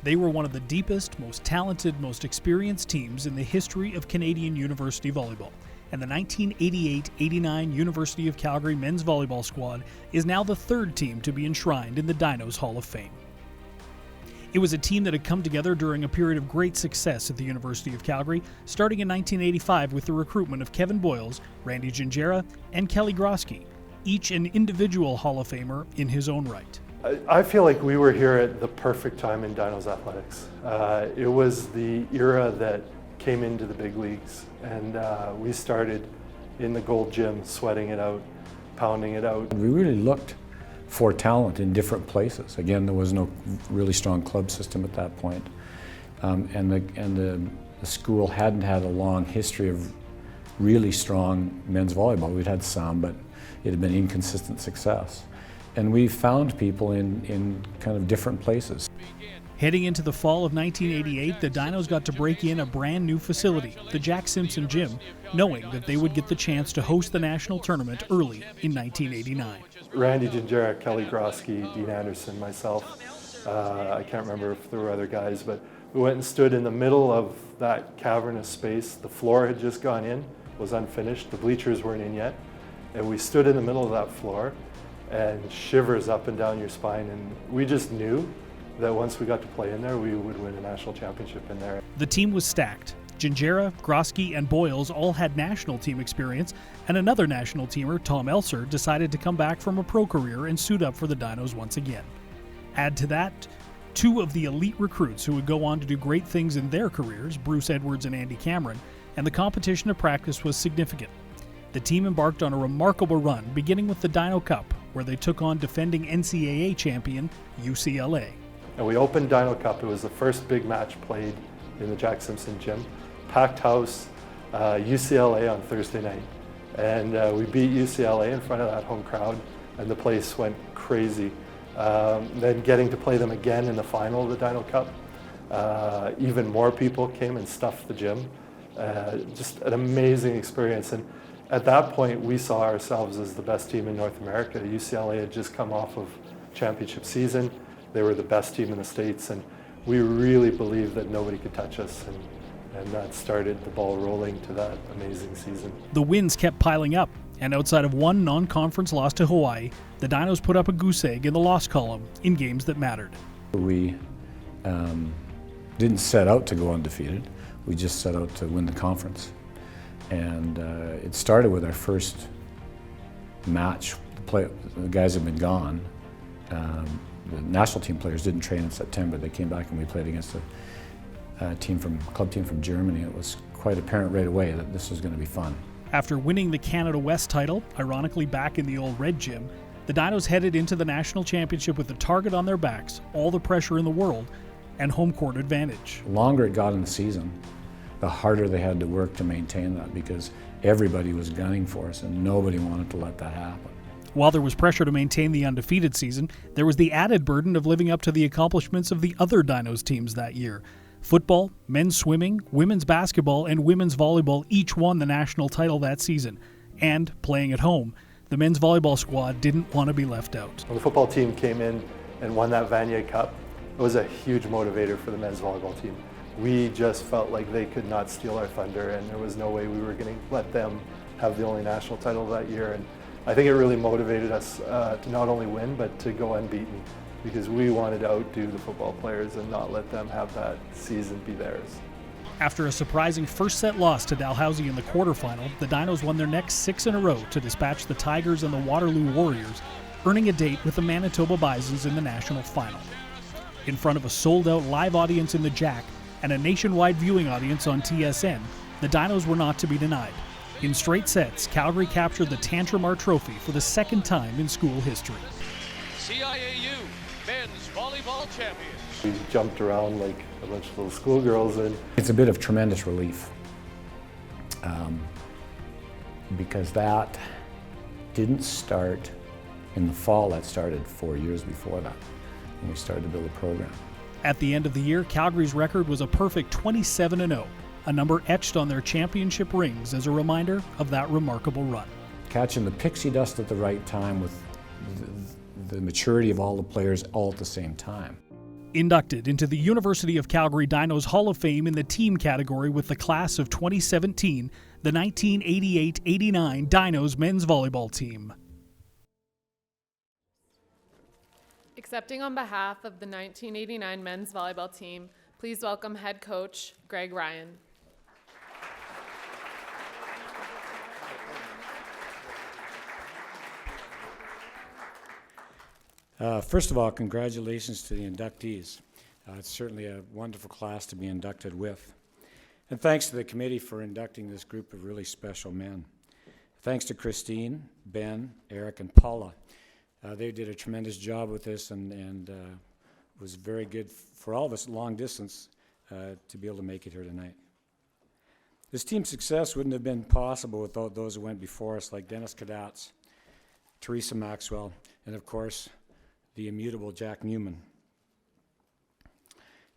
They were one of the deepest, most talented, most experienced teams in the history of Canadian university volleyball, and the 1988-89 University of Calgary men's volleyball squad is now the third team to be enshrined in the Dinos Hall of Fame. It was a team that had come together during a period of great success at the University of Calgary, starting in 1985 with the recruitment of Kevin Boyles, Randy Gingera, and Kelly Grosky, each an individual Hall of Famer in his own right. I feel like we were here at the perfect time in Dinos athletics. It was the era that came into the big leagues, and we started in the gold gym, sweating it out, pounding it out. We really looked for talent in different places. Again, there was no really strong club system at that point, and the school hadn't had a long history of really strong men's volleyball. We'd had some, but it had been inconsistent success. And we found people in kind of different places. Heading into the fall of 1988, the Dinos got to break in a brand new facility, the Jack Simpson Gym, knowing that they would get the chance to host the national tournament early in 1989. Randy Gingera, Kelly Grosky, Dean Anderson, myself, I can't remember if there were other guys, but we went and stood in the middle of that cavernous space. The floor had just gone in, was unfinished, the bleachers weren't in yet, and we stood in the middle of that floor, and shivers up and down your spine, and we just knew that once we got to play in there, we would win a national championship in there. The team was stacked. Gingera, Grosky, and Boyles all had national team experience, and another national teamer, Tom Elser, decided to come back from a pro career and suit up for the Dinos once again. Add to that, two of the elite recruits who would go on to do great things in their careers, Bruce Edwards and Andy Cameron, and the competition of practice was significant. The team embarked on a remarkable run, beginning with the Dino Cup, where they took on defending NCAA champion UCLA. And we opened Dino Cup. It was the first big match played in the Jack Simpson Gym. Packed house, UCLA on Thursday night. And we beat UCLA in front of that home crowd, and the place went crazy. Then getting to play them again in the final of the Dino Cup, even more people came and stuffed the gym. Just an amazing experience. And at that point, we saw ourselves as the best team in North America. UCLA had just come off of championship season. They were the best team in the States, and we really believed that nobody could touch us, and that started the ball rolling to that amazing season. The wins kept piling up, and outside of one non-conference loss to Hawaii, the Dinos put up a goose egg in the loss column in games that mattered. We didn't set out to go undefeated. We just set out to win the conference. And it started with our first match. The guys had been gone. The national team players didn't train in September. They came back and we played against a club team from Germany. It was quite apparent right away that this was going to be fun. After winning the Canada West title, ironically back in the old Red Gym, the Dinos headed into the national championship with the target on their backs, all the pressure in the world, and home court advantage. The longer it got in the season, the harder they had to work to maintain that, because everybody was gunning for us and nobody wanted to let that happen. While there was pressure to maintain the undefeated season, there was the added burden of living up to the accomplishments of the other Dinos teams that year. Football, men's swimming, women's basketball, and women's volleyball each won the national title that season. And, playing at home, the men's volleyball squad didn't want to be left out. When the football team came in and won that Vanier Cup, it was a huge motivator for the men's volleyball team. We just felt like they could not steal our thunder, and there was no way we were going to let them have the only national title that year. And I think it really motivated us to not only win, but to go unbeaten, because we wanted to outdo the football players and not let them have that season be theirs. After a surprising first set loss to Dalhousie in the quarterfinal, the Dinos won their next 6 in a row to dispatch the Tigers and the Waterloo Warriors, earning a date with the Manitoba Bisons in the national final. In front of a sold-out live audience in the Jack and a nationwide viewing audience on TSN, the Dinos were not to be denied. In straight sets, Calgary captured the Tantramar Trophy for the second time in school history. CIAU Men's Volleyball Champions. We jumped around like a bunch of little schoolgirls, and It's a bit of tremendous relief, because that didn't start in the fall. That started 4 years before that, when we started to build a program. At the end of the year, Calgary's record was a perfect 27-0, a number etched on their championship rings as a reminder of that remarkable run. Catching the pixie dust at the right time with the maturity of all the players all at the same time. Inducted into the University of Calgary Dinos Hall of Fame in the team category with the class of 2017, the 1988-89 Dinos men's volleyball team. Accepting on behalf of the 1989 men's volleyball team, please welcome head coach Greg Ryan. First of all, congratulations to the inductees. It's certainly a wonderful class to be inducted with. And thanks to the committee for inducting this group of really special men. Thanks to Christine, Ben, Eric, and Paula. They did a tremendous job with this and was very good for all of us long distance to be able to make it here tonight. This team's success wouldn't have been possible without those who went before us, like Dennis Kadatz, Teresa Maxwell, and of course, the immutable Jack Newman.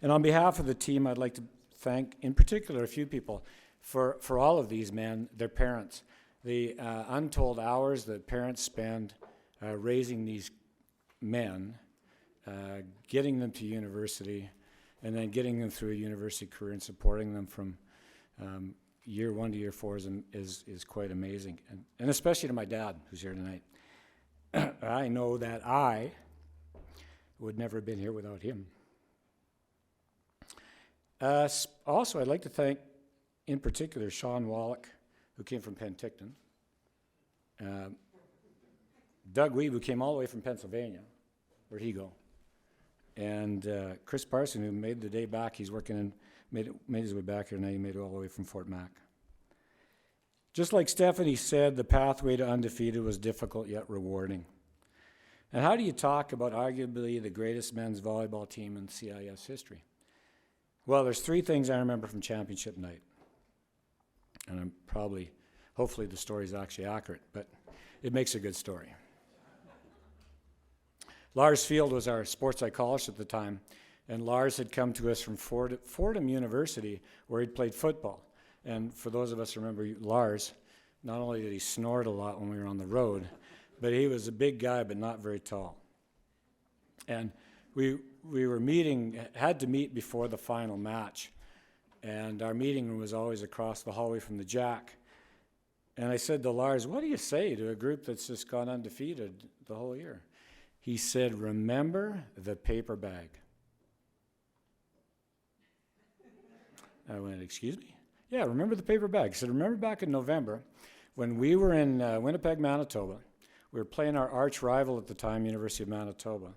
And on behalf of the team, I'd like to thank, in particular, a few people for all of these men, their parents. The untold hours that parents spend raising these men, getting them to university, and then getting them through a university career and supporting them from year 1 to year 4 is quite amazing. And especially to my dad, who's here tonight. I know that I would never have been here without him. Also, I'd like to thank, in particular, Sean Wallach, who came from Penticton, Doug Weeb, who came all the way from Pennsylvania. Where'd he go? And Chris Parson, who made the day back. He's working and made his way back here, and now he made it all the way from Fort Mac. Just like Stephanie said, the pathway to undefeated was difficult yet rewarding. And how do you talk about arguably the greatest men's volleyball team in CIS history? Well, there's 3 things I remember from championship night. And hopefully the story's actually accurate, but it makes a good story. Lars Field was our sports psychologist at the time, and Lars had come to us from Fordham University, where he'd played football. And for those of us who remember Lars, not only did he snort a lot when we were on the road, but he was a big guy, but not very tall. And we had to meet before the final match. And our meeting room was always across the hallway from the Jack. And I said to Lars, what do you say to a group that's just gone undefeated the whole year? He said, remember the paper bag. I went, excuse me? Yeah, remember the paper bag. He said, remember back in November when we were in Winnipeg, Manitoba. We were playing our arch rival at the time, University of Manitoba,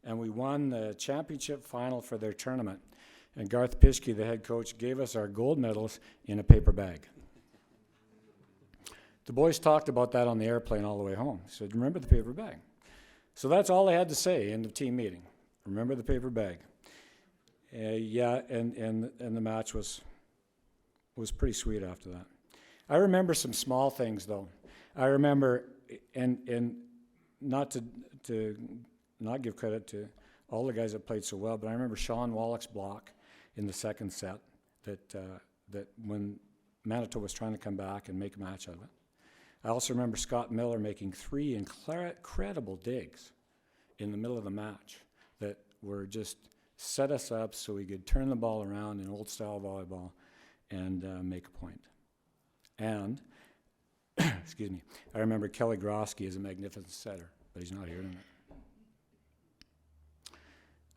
and we won the championship final for their tournament. And Garth Pischke, the head coach, gave us our gold medals in a paper bag. The boys talked about that on the airplane all the way home. He said, remember the paper bag. So that's all I had to say in the team meeting. Remember the paper bag. Yeah, and the match was pretty sweet after that. I remember some small things, though. I remember, and not to not give credit to all the guys that played so well, but I remember Sean Wallach's block in the second set that when Manitoba was trying to come back and make a match out of it. I also remember Scott Miller making 3 incredible digs in the middle of the match that were just set us up so we could turn the ball around in old-style volleyball and make a point. And, excuse me, I remember Kelly Grosky as a magnificent setter, but he's not here tonight.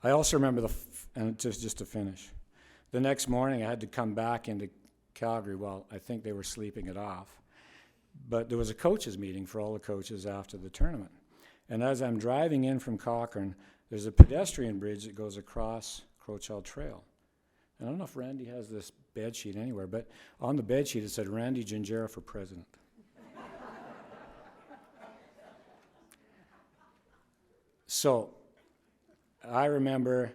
I also remember and just to finish, the next morning I had to come back into Calgary. Well, I think they were sleeping it off. But there was a coaches meeting for all the coaches after the tournament. And as I'm driving in from Cochrane, there's a pedestrian bridge that goes across Crowchild Trail. And I don't know if Randy has this bed sheet anywhere, but on the bed sheet it said Randy Gingera for president. So I remember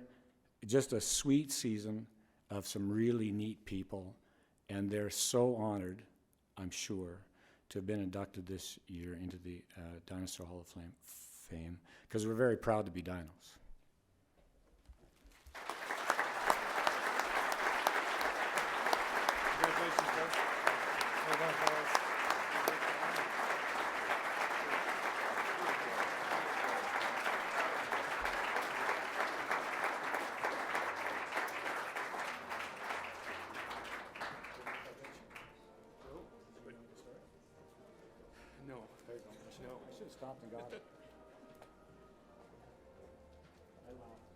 just a sweet season of some really neat people, and they're so honored, I'm sure, to have been inducted this year into the Dinosaur Hall of Fame, because we're very proud to be Dinos. Congratulations, guys. Well done, fellas. should have stopped and got it. I laughed.